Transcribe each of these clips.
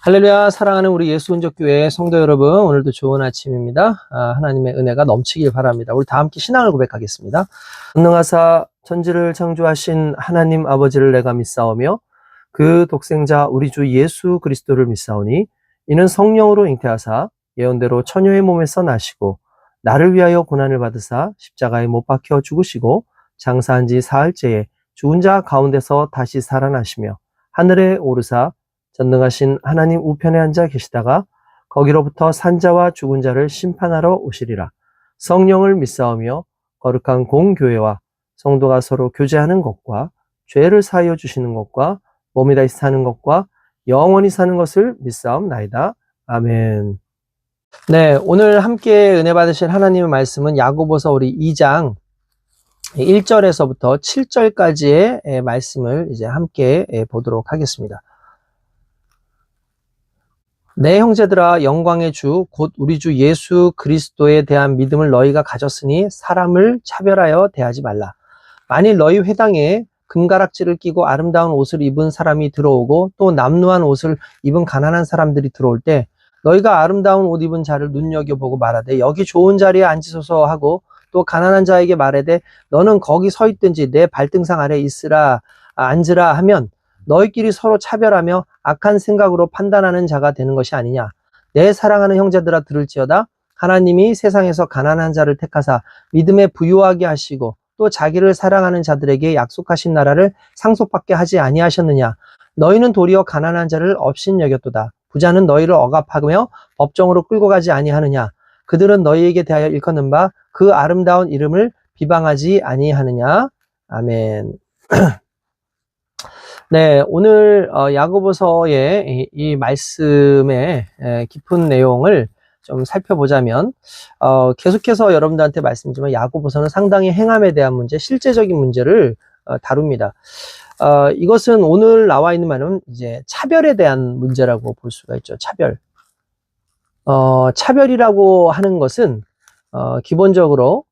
할렐루야. 사랑하는 우리 예수은족교회 성도 여러분, 오늘도 좋은 아침입니다. 하나님의 은혜가 넘치길 바랍니다. 우리 다 함께 신앙을 고백하겠습니다. 전능하사 천지를 창조하신 하나님 아버지를 내가 믿사오며 그 독생자 우리 주 예수 그리스도를 믿사오니 이는 성령으로 잉태하사 예언대로 처녀의 몸에서 나시고 나를 위하여 고난을 받으사 십자가에 못 박혀 죽으시고 장사한 지 사흘째에 죽은 자 가운데서 다시 살아나시며 하늘에 오르사 전능하신 하나님 우편에 앉아 계시다가 거기로부터 산자와 죽은 자를 심판하러 오시리라. 성령을 믿사오며 거룩한 공교회와 성도가 서로 교제하는 것과 죄를 사하여 주시는 것과 몸이 다시 사는 것과 영원히 사는 것을 믿사옵나이다. 아멘. 네, 오늘 함께 은혜 받으실 하나님의 말씀은 야고보서 우리 2장 1절에서부터 7절까지의 말씀을 이제 함께 보도록 하겠습니다. 내 형제들아, 영광의 주 곧 우리 주 예수 그리스도에 대한 믿음을 너희가 가졌으니 사람을 차별하여 대하지 말라. 만일 너희 회당에 금가락지를 끼고 아름다운 옷을 입은 사람이 들어오고 또 남루한 옷을 입은 가난한 사람들이 들어올 때 너희가 아름다운 옷 입은 자를 눈여겨보고 말하되 여기 좋은 자리에 앉으소서 하고 또 가난한 자에게 말하되 너는 거기 서 있든지 내 발등상 아래 앉으라 하면 너희끼리 서로 차별하며 악한 생각으로 판단하는 자가 되는 것이 아니냐. 내 사랑하는 형제들아, 들을지어다. 하나님이 세상에서 가난한 자를 택하사 믿음에 부유하게 하시고 또 자기를 사랑하는 자들에게 약속하신 나라를 상속받게 하지 아니하셨느냐. 너희는 도리어 가난한 자를 업신여겼도다. 부자는 너희를 억압하며 법정으로 끌고 가지 아니하느냐. 그들은 너희에게 대하여 일컫는 바 그 아름다운 이름을 비방하지 아니하느냐. 아멘. 네, 오늘 야고보서의 이 말씀의 깊은 내용을 좀 살펴보자면 계속해서 여러분들한테 말씀드리지만 야고보서는 상당히 행함에 대한 문제, 실제적인 문제를 다룹니다. 이것은 오늘 나와 있는 말은 이제 차별에 대한 문제라고 볼 수가 있죠. 차별. 차별이라고 하는 것은 기본적으로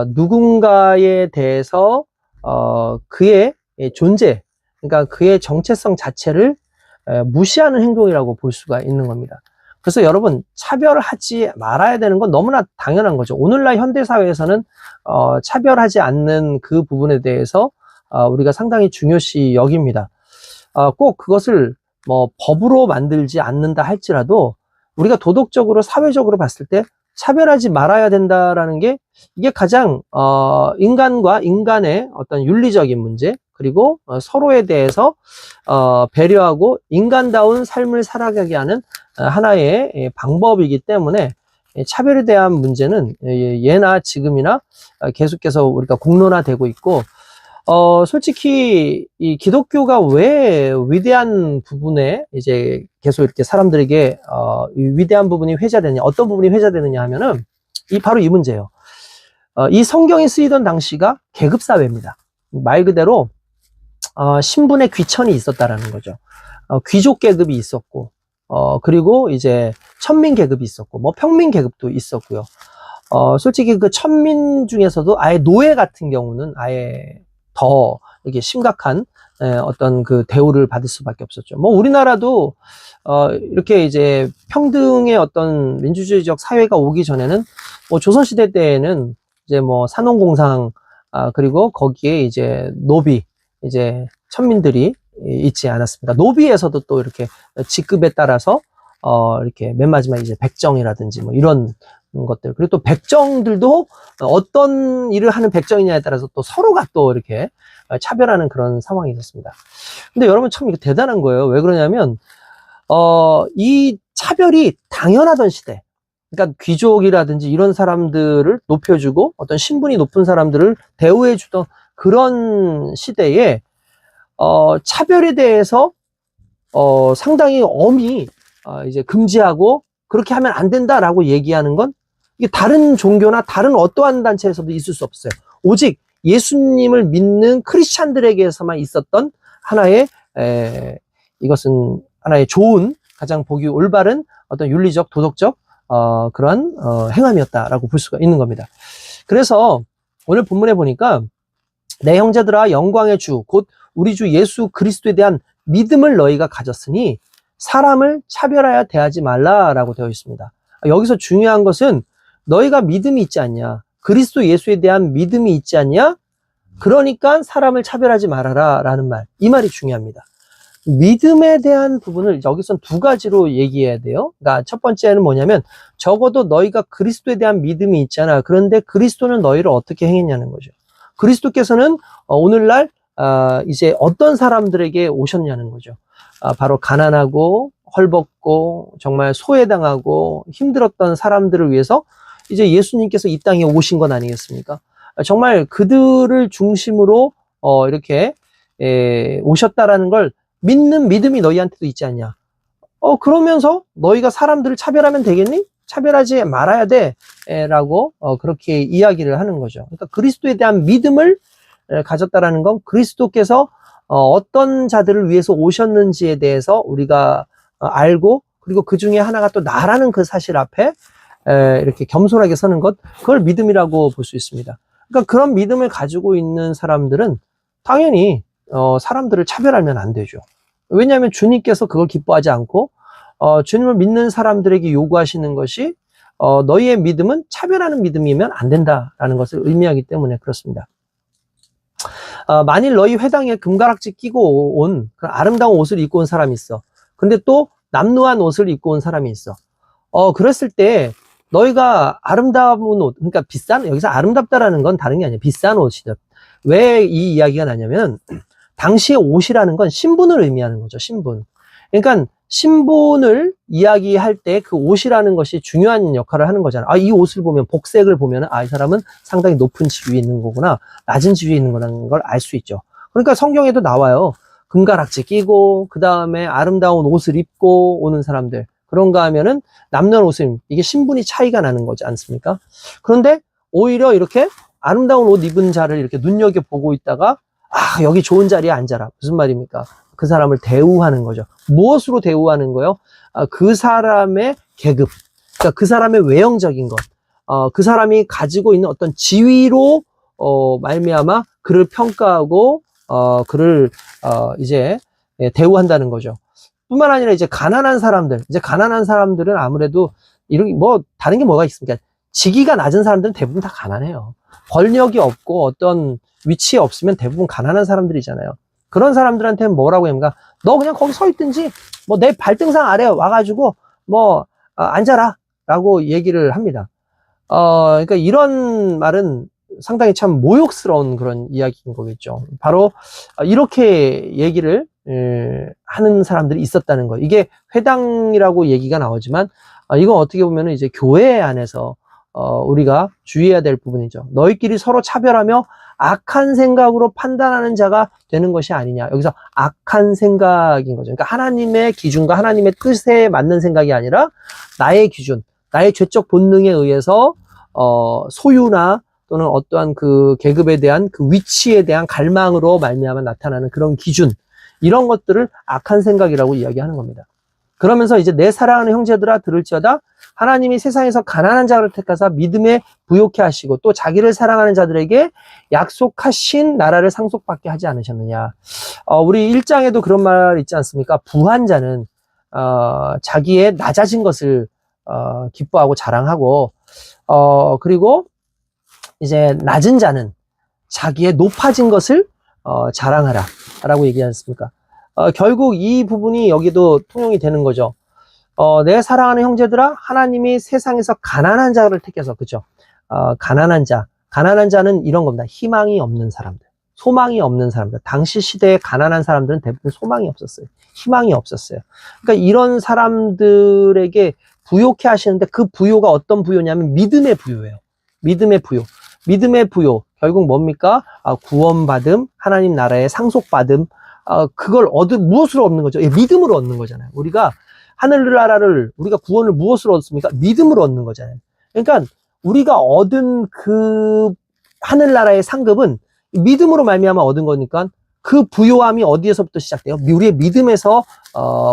누군가에 대해서 그의 존재, 그러니까 그의 정체성 자체를 무시하는 행동이라고 볼 수가 있는 겁니다. 그래서 여러분, 차별하지 말아야 되는 건 너무나 당연한 거죠. 오늘날 현대사회에서는 차별하지 않는 그 부분에 대해서 우리가 상당히 중요시 여깁니다. 꼭 그것을 뭐 법으로 만들지 않는다 할지라도 우리가 도덕적으로, 사회적으로 봤을 때 차별하지 말아야 된다라는 게 이게 가장 인간과 인간의 어떤 윤리적인 문제, 그리고 서로에 대해서 배려하고 인간다운 삶을 살아가게 하는 하나의 방법이기 때문에 차별에 대한 문제는 예나 지금이나 계속해서 우리가 공론화되고 있고, 솔직히 이 기독교가 왜 위대한 부분에 이제 계속 이렇게 사람들에게 이 위대한 부분이 회자되느냐, 어떤 부분이 회자되느냐 하면은 바로 이 문제예요. 이 성경이 쓰이던 당시가 계급사회입니다. 말 그대로 신분의 귀천이 있었다라는 거죠. 귀족 계급이 있었고, 그리고 이제 천민 계급이 있었고, 뭐 평민 계급도 있었고요. 솔직히 그 천민 중에서도 아예 노예 같은 경우는 아예 더 이게 심각한 어떤 그 대우를 받을 수밖에 없었죠. 뭐 우리나라도 이렇게 이제 평등의 어떤 민주주의적 사회가 오기 전에는 뭐 조선시대 때에는 이제 뭐 산업공상, 그리고 거기에 이제 노비, 이제 천민들이 있지 않았습니다. 노비에서도 또 이렇게 직급에 따라서 이렇게 맨 마지막 이제 백정이라든지 뭐 이런 것들, 그리고 또 백정들도 어떤 일을 하는 백정이냐에 따라서 또 서로가 또 이렇게 차별하는 그런 상황이 있었습니다. 근데 여러분 참 이거 대단한 거예요. 왜 그러냐면 이 차별이 당연하던 시대, 그러니까 귀족이라든지 이런 사람들을 높여주고 어떤 신분이 높은 사람들을 대우해주던 그런 시대에 차별에 대해서 상당히 엄히 이제 금지하고 그렇게 하면 안 된다라고 얘기하는 건 이게 다른 종교나 다른 어떠한 단체에서도 있을 수 없어요. 오직 예수님을 믿는 크리스찬들에게서만 있었던 하나의 이것은 하나의 좋은, 가장 보기 올바른 어떤 윤리적, 도덕적 그런 행함이었다라고 볼 수가 있는 겁니다. 그래서 오늘 본문에 보니까 내 형제들아, 영광의 주 곧 우리 주 예수 그리스도에 대한 믿음을 너희가 가졌으니 사람을 차별하여 대하지 말라라고 되어 있습니다. 여기서 중요한 것은 너희가 믿음이 있지 않냐, 그리스도 예수에 대한 믿음이 있지 않냐, 그러니까 사람을 차별하지 말아라 라는 말, 이 말이 중요합니다. 믿음에 대한 부분을 여기서 두 가지로 얘기해야 돼요. 그러니까 첫 번째는 뭐냐면, 적어도 너희가 그리스도에 대한 믿음이 있잖아. 그런데 그리스도는 너희를 어떻게 행했냐는 거죠. 그리스도께서는 오늘날 이제 어떤 사람들에게 오셨냐는 거죠. 바로 가난하고 헐벗고 정말 소외당하고 힘들었던 사람들을 위해서 이제 예수님께서 이 땅에 오신 건 아니겠습니까? 정말 그들을 중심으로 이렇게 오셨다라는 걸 믿는 믿음이 너희한테도 있지 않냐. 그러면서 너희가 사람들을 차별하면 되겠니? 차별하지 말아야 돼 라고 그렇게 이야기를 하는 거죠. 그러니까 그리스도에 대한 믿음을 가졌다라는 건 그리스도께서 어떤 자들을 위해서 오셨는지에 대해서 우리가 알고, 그리고 그 중에 하나가 또 나라는 그 사실 앞에 이렇게 겸손하게 서는 것, 그걸 믿음이라고 볼 수 있습니다. 그러니까 그런 믿음을 가지고 있는 사람들은 당연히 사람들을 차별하면 안 되죠. 왜냐하면 주님께서 그걸 기뻐하지 않고 주님을 믿는 사람들에게 요구하시는 것이 너희의 믿음은 차별하는 믿음이면 안 된다라는 것을 의미하기 때문에 그렇습니다. 만일 너희 회당에 금가락지 끼고 온 그런 아름다운 옷을 입고 온 사람이 있어. 근데 또 남루한 옷을 입고 온 사람이 있어. 그랬을 때 너희가 아름다운 옷, 그러니까 여기서 아름답다라는 건 다른 게 아니에요. 비싼 옷이죠. 왜 이 이야기가 나냐면, 당시의 옷이라는 건 신분을 의미하는 거죠. 신분. 그러니까 신분을 이야기할 때 그 옷이라는 것이 중요한 역할을 하는 거잖아요. 이 옷을 보면, 복색을 보면, 이 사람은 상당히 높은 지위에 있는 거구나, 낮은 지위에 있는 거라는 걸 알 수 있죠. 그러니까 성경에도 나와요. 금가락지 끼고, 그 다음에 아름다운 옷을 입고 오는 사람들. 그런가 하면은 남는 옷은 이게 신분이 차이가 나는 거지 않습니까? 그런데 오히려 이렇게 아름다운 옷 입은 자를 이렇게 눈여겨보고 있다가, 여기 좋은 자리에 앉아라. 무슨 말입니까? 그 사람을 대우하는 거죠. 무엇으로 대우하는 거요? 그 사람의 계급, 그러니까 그 사람의 외형적인 것, 그 사람이 가지고 있는 어떤 지위로 말미암아 그를 평가하고 그를 이제 대우한다는 거죠. 뿐만 아니라 이제 가난한 사람들은 아무래도 이런 뭐 다른 게 뭐가 있습니까? 직위가 낮은 사람들은 대부분 다 가난해요. 권력이 없고 어떤 위치에 없으면 대부분 가난한 사람들이잖아요. 그런 사람들한테는 뭐라고 합니까? 너 그냥 거기 서 있든지 뭐 내 발등상 아래 와가지고 뭐 앉아라 라고 얘기를 합니다. 그러니까 이런 말은 상당히 참 모욕스러운 그런 이야기인 거겠죠. 바로 이렇게 얘기를 하는 사람들이 있었다는 거예요. 이게 회당이라고 얘기가 나오지만 이건 어떻게 보면 이제 교회 안에서 우리가 주의해야 될 부분이죠. 너희끼리 서로 차별하며 악한 생각으로 판단하는 자가 되는 것이 아니냐. 여기서 악한 생각인 거죠. 그러니까 하나님의 기준과 하나님의 뜻에 맞는 생각이 아니라 나의 기준, 나의 죄적 본능에 의해서 소유나 또는 어떠한 그 계급에 대한 그 위치에 대한 갈망으로 말미암아 나타나는 그런 기준, 이런 것들을 악한 생각이라고 이야기하는 겁니다. 그러면서 이제 내 사랑하는 형제들아 들을지어다, 하나님이 세상에서 가난한 자를 택하사 믿음에 부요케 하시고 또 자기를 사랑하는 자들에게 약속하신 나라를 상속받게 하지 않으셨느냐. 우리 1장에도 그런 말 있지 않습니까? 부한 자는 자기의 낮아진 것을 기뻐하고 자랑하고, 그리고 이제 낮은 자는 자기의 높아진 것을 자랑하라 라고 얘기하지 않습니까? 결국 이 부분이 여기도 통용이 되는 거죠. 내 사랑하는 형제들아, 하나님이 세상에서 가난한 자를 택해서, 그죠? 가난한 자는 이런 겁니다. 희망이 없는 사람들, 소망이 없는 사람들. 당시 시대에 가난한 사람들은 대부분 소망이 없었어요. 희망이 없었어요. 그러니까 이런 사람들에게 부요케 하시는데, 그 부요가 어떤 부요냐면 믿음의 부요예요. 믿음의 부요. 믿음의 부요. 결국 뭡니까? 구원받음, 하나님 나라의 상속받음. 그걸 무엇으로 얻는 거죠? 믿음으로 얻는 거잖아요. 우리가 하늘나라를, 우리가 구원을 무엇으로 얻습니까? 믿음으로 얻는 거잖아요. 그러니까 우리가 얻은 그 하늘나라의 상급은 믿음으로 말미암아 얻은 거니까, 그 부요함이 어디에서부터 시작돼요? 우리의 믿음에서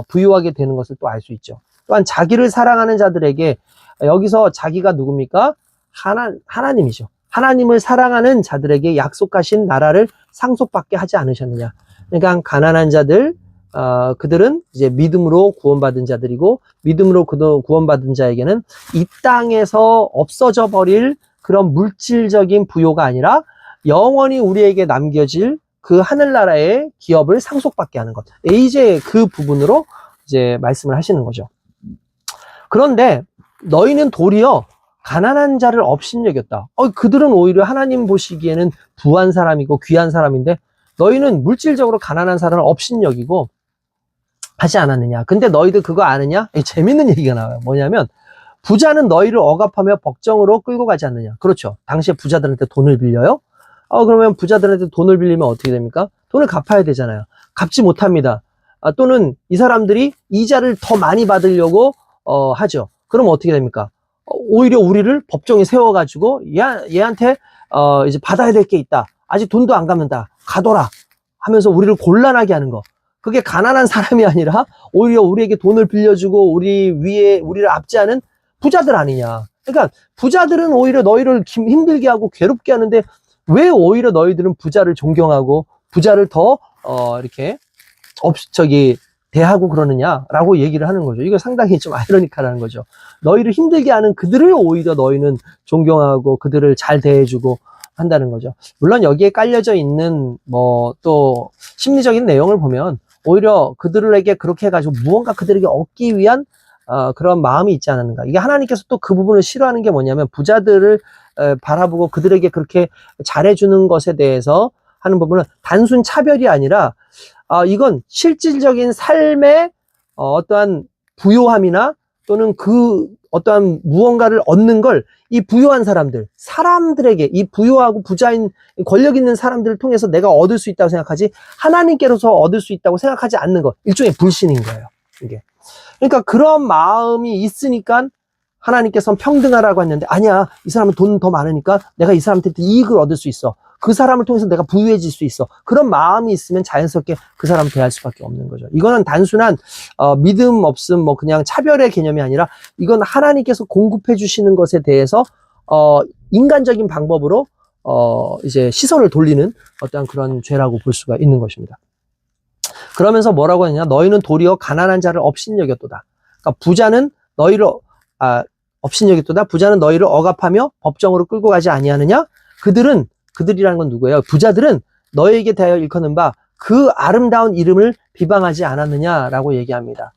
부요하게 되는 것을 또 알 수 있죠. 또한 자기를 사랑하는 자들에게, 여기서 자기가 누굽니까? 하나님이죠. 하나님을 사랑하는 자들에게 약속하신 나라를 상속받게 하지 않으셨느냐. 그러니까 가난한 자들, 그들은 이제 믿음으로 구원받은 자들이고, 믿음으로 구원받은 자에게는 이 땅에서 없어져 버릴 그런 물질적인 부요가 아니라 영원히 우리에게 남겨질 그 하늘나라의 기업을 상속받게 하는 것. 이제 그 부분으로 이제 말씀을 하시는 거죠. 그런데 너희는 도리어 가난한 자를 업신여겼다. 그들은 오히려 하나님 보시기에는 부한 사람이고 귀한 사람인데 너희는 물질적으로 가난한 사람을 업신여기고 하지 않았느냐. 근데 너희들 그거 아느냐? 재밌는 얘기가 나와요. 뭐냐면 부자는 너희를 억압하며 법정으로 끌고 가지 않느냐. 그렇죠. 당시에 부자들한테 돈을 빌려요. 그러면 부자들한테 돈을 빌리면 어떻게 됩니까? 돈을 갚아야 되잖아요. 갚지 못합니다. 또는 이 사람들이 이자를 더 많이 받으려고 하죠. 그럼 어떻게 됩니까? 오히려 우리를 법정에 세워가지고 얘한테 이제 받아야 될 게 있다. 아직 돈도 안 갚는다. 가둬라 하면서 우리를 곤란하게 하는 거. 그게 가난한 사람이 아니라 오히려 우리에게 돈을 빌려주고 우리를 압제하는 부자들 아니냐. 그러니까 부자들은 오히려 너희를 힘들게 하고 괴롭게 하는데 왜 오히려 너희들은 부자를 존경하고 부자를 더 이렇게 대하고 그러느냐라고 얘기를 하는 거죠. 이거 상당히 좀 아이러니컬한 거죠. 너희를 힘들게 하는 그들을 오히려 너희는 존경하고 그들을 잘 대해주고 한다는 거죠. 물론 여기에 깔려져 있는 또 심리적인 내용을 보면 오히려 그들에게 그렇게 해가지고 무언가 그들에게 얻기 위한 그런 마음이 있지 않았는가. 이게 하나님께서 또 그 부분을 싫어하는 게 뭐냐면 부자들을 바라보고 그들에게 그렇게 잘해주는 것에 대해서 하는 부분은 단순 차별이 아니라 이건 실질적인 삶의 어떠한 부요함이나 또는 그 어떠한 무언가를 얻는 걸 이 부유한 사람들에게 이 부유하고 부자인 권력 있는 사람들을 통해서 내가 얻을 수 있다고 생각하지 하나님께로서 얻을 수 있다고 생각하지 않는 것. 일종의 불신인 거예요. 이게. 그러니까 그런 마음이 있으니까 하나님께서는 평등하라고 했는데 아니야. 이 사람은 돈 더 많으니까 내가 이 사람한테 이익을 얻을 수 있어. 그 사람을 통해서 내가 부유해질 수 있어. 그런 마음이 있으면 자연스럽게 그 사람을 대할 수밖에 없는 거죠. 이거는 단순한 믿음 없음 그냥 차별의 개념이 아니라 이건 하나님께서 공급해 주시는 것에 대해서 인간적인 방법으로 이제 시선을 돌리는 어떠한 그런 죄라고 볼 수가 있는 것입니다. 그러면서 뭐라고 하느냐? 너희는 도리어 가난한 자를 업신여겼도다. 그러니까 부자는 너희를 업신여겼도다. 부자는 너희를 억압하며 법정으로 끌고 가지 아니하느냐? 그들이라는 건 누구예요? 부자들은 너희에게 대하여 일컫는 바 그 아름다운 이름을 비방하지 않았느냐라고 얘기합니다.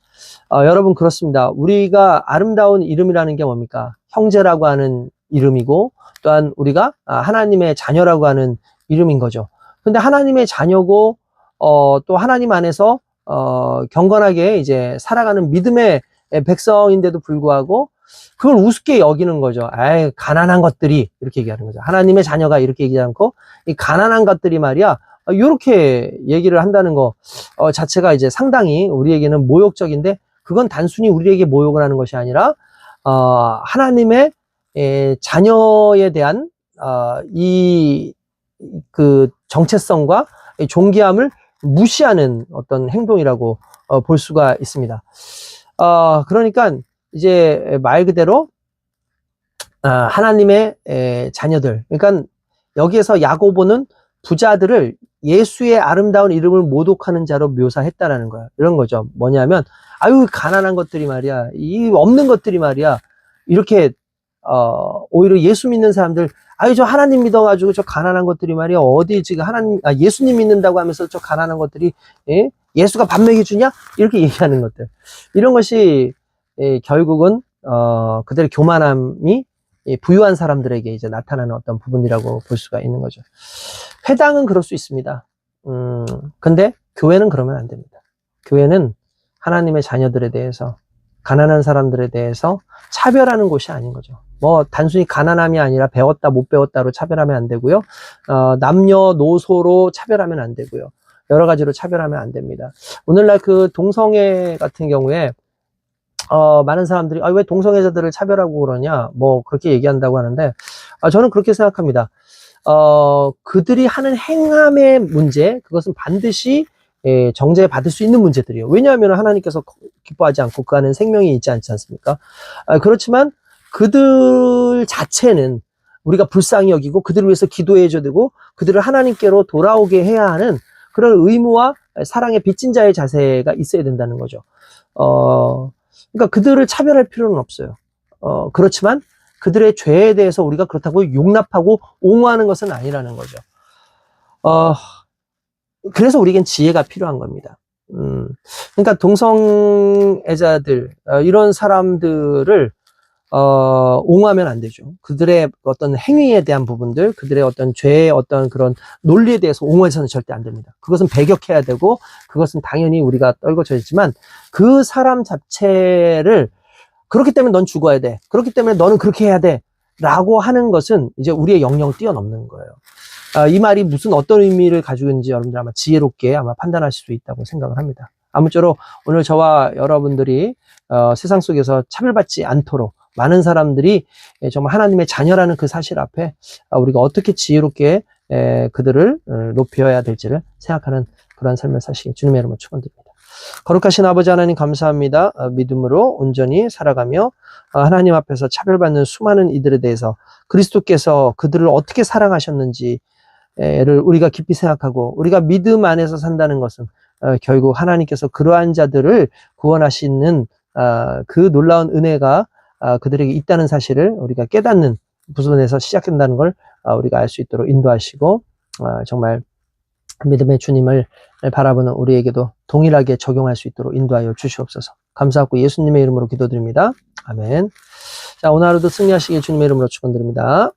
여러분 그렇습니다. 우리가 아름다운 이름이라는 게 뭡니까? 형제라고 하는 이름이고 또한 우리가 하나님의 자녀라고 하는 이름인 거죠. 근데 하나님의 자녀고 또 하나님 안에서 경건하게 이제 살아가는 믿음의 백성인데도 불구하고 그걸 우습게 여기는 거죠. 가난한 것들이 이렇게 얘기하는 거죠. 하나님의 자녀가 이렇게 얘기하지 않고 이 가난한 것들이 말이야 이렇게 얘기를 한다는 거 자체가 이제 상당히 우리에게는 모욕적인데 그건 단순히 우리에게 모욕을 하는 것이 아니라 하나님의 자녀에 대한 이 그 정체성과 존귀함을 무시하는 어떤 행동이라고 볼 수가 있습니다. 그러니까 이제 말 그대로 하나님의 자녀들, 그러니까 여기에서 야고보는 부자들을 예수의 아름다운 이름을 모독하는 자로 묘사했다라는 거예요. 이런 거죠. 뭐냐면 가난한 것들이 말이야, 이 없는 것들이 말이야, 이렇게 오히려 예수 믿는 사람들 저 하나님 믿어가지고 저 가난한 것들이 말이야 어디 지금 예수님 믿는다고 하면서 저 가난한 것들이 예수가 밥 먹여주냐 이렇게 얘기하는 것들, 이런 것이 결국은 그들의 교만함이 부유한 사람들에게 이제 나타나는 어떤 부분이라고 볼 수가 있는 거죠. 회당은 그럴 수 있습니다. 근데 교회는 그러면 안 됩니다. 교회는 하나님의 자녀들에 대해서, 가난한 사람들에 대해서 차별하는 곳이 아닌 거죠. 단순히 가난함이 아니라 배웠다 못 배웠다로 차별하면 안 되고요. 남녀노소로 차별하면 안 되고요. 여러 가지로 차별하면 안 됩니다. 오늘날 그 동성애 같은 경우에 많은 사람들이 왜 동성애자들을 차별하고 그러냐 그렇게 얘기한다고 하는데 저는 그렇게 생각합니다. 그들이 하는 행함의 문제, 그것은 반드시 정죄받을 수 있는 문제들이에요. 왜냐하면 하나님께서 기뻐하지 않고 그 안에 생명이 있지 않지 않습니까? 그렇지만 그들 자체는 우리가 불쌍히 여기고 그들을 위해서 기도해줘야 되고 그들을 하나님께로 돌아오게 해야 하는 그런 의무와 사랑의 빚진 자의 자세가 있어야 된다는 거죠. 그러니까 그들을 차별할 필요는 없어요. 그렇지만 그들의 죄에 대해서 우리가 그렇다고 용납하고 옹호하는 것은 아니라는 거죠. 그래서 우리에겐 지혜가 필요한 겁니다. 그러니까 동성애자들, 이런 사람들을 옹호하면 안 되죠. 그들의 어떤 행위에 대한 부분들, 그들의 어떤 죄의 어떤 그런 논리에 대해서 옹호해서는 절대 안 됩니다. 그것은 배격해야 되고, 그것은 당연히 우리가 떨궈져야지만, 그 사람 자체를 그렇기 때문에 넌 죽어야 돼. 그렇기 때문에 너는 그렇게 해야 돼. 라고 하는 것은 이제 우리의 영역을 뛰어넘는 거예요. 이 말이 무슨 어떤 의미를 가지고 있는지 여러분들 아마 지혜롭게 아마 판단하실 수 있다고 생각을 합니다. 아무쪼록 오늘 저와 여러분들이 세상 속에서 차별받지 않도록 많은 사람들이 정말 하나님의 자녀라는 그 사실 앞에 우리가 어떻게 지혜롭게 그들을 높여야 될지를 생각하는 그런 삶을 사시길 주님의 이름으로 축원드립니다. 거룩하신 아버지 하나님 감사합니다. 믿음으로 온전히 살아가며 하나님 앞에서 차별받는 수많은 이들에 대해서 그리스도께서 그들을 어떻게 사랑하셨는지를 우리가 깊이 생각하고 우리가 믿음 안에서 산다는 것은 결국 하나님께서 그러한 자들을 구원하시는 그 놀라운 은혜가 그들에게 있다는 사실을 우리가 깨닫는 부분에서 시작된다는 걸 우리가 알 수 있도록 인도하시고 정말 믿음의 주님을 바라보는 우리에게도 동일하게 적용할 수 있도록 인도하여 주시옵소서. 감사하고 예수님의 이름으로 기도드립니다. 아멘. 자, 오늘 하루도 승리하시길 주님의 이름으로 축원드립니다.